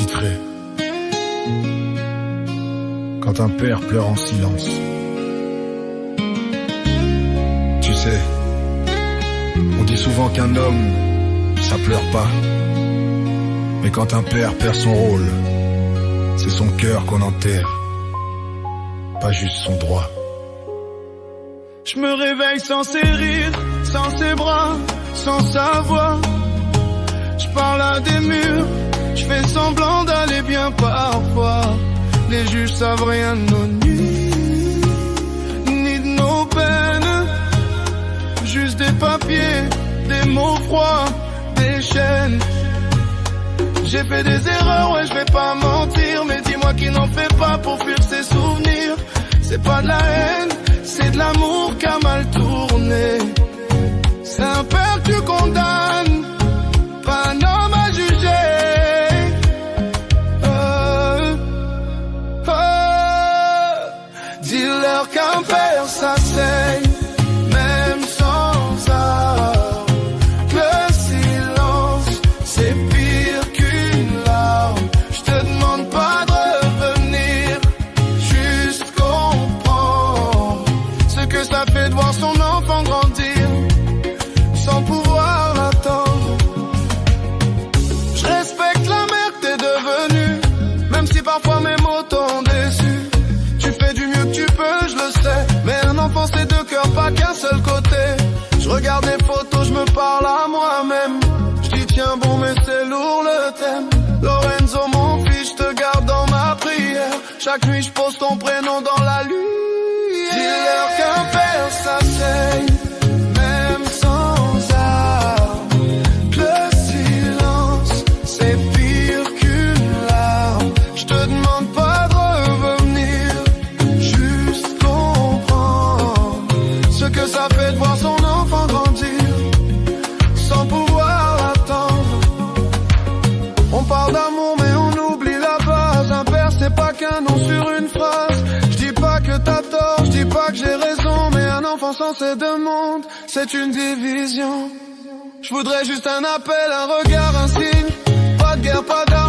titré Quand un père pleure en silence. Tu sais, on dit souvent qu'un homme, ça pleure pas. Mais quand un père perd son rôle, c'est son cœur qu'on enterre, pas juste son droit. Je me réveille sans ses rires, sans ses bras, sans sa voix. Je parle à des murs, je fais semblant d'aller bien parfois. Les juges savent rien de nos nuits, ni de nos peines. Juste des papiers, des mots froids, des chaînes. J'ai fait des erreurs, ouais, je vais pas mentir. Mais dis-moi qui n'en fait pas pour fuir ses souvenirs. C'est pas de la haine, c'est de l'amour qui a mal tourné. C'est un père que tu condamnes, pas un homme à juger. Dis-leur qu'un père ça saigne, même sans armes. Le silence, c'est pire qu'une larme. Je te demande pas de revenir, juste comprendre ce que ça fait de voir son enfant grandir sans pouvoir l'attendre. Je respecte la mère que t'es devenue, même si parfois mes mots t'ont déçu. Tu fais du mieux que tu peux, je le sais, mais un enfant c'est deux cœurs, pas qu'un seul côté. Je regarde les photos, je me parle à moi-même. Je dis tiens bon mais c'est lourd le thème. Lorenzo mon fils, je te garde dans ma prière. Chaque nuit je pose ton prénom dans la lumière. Dis-leur qu'un père ça saigne, même sans armes. Le silence, c'est pire qu'une larme. Je te demande pas de revenir, juste comprendre ce que ça fait de voir son enfant grandir sans pouvoir l'attendre. On parle d'amour mais on oublie la base. Un père c'est pas qu'un nom sur une phrase. Je dis pas que t'as tort, je dis pas que j'ai raison, mais un enfant sans ces deux mondes, c'est une division. Je voudrais juste un appel, un regard, un signe. Pas de guerre, pas d'armes.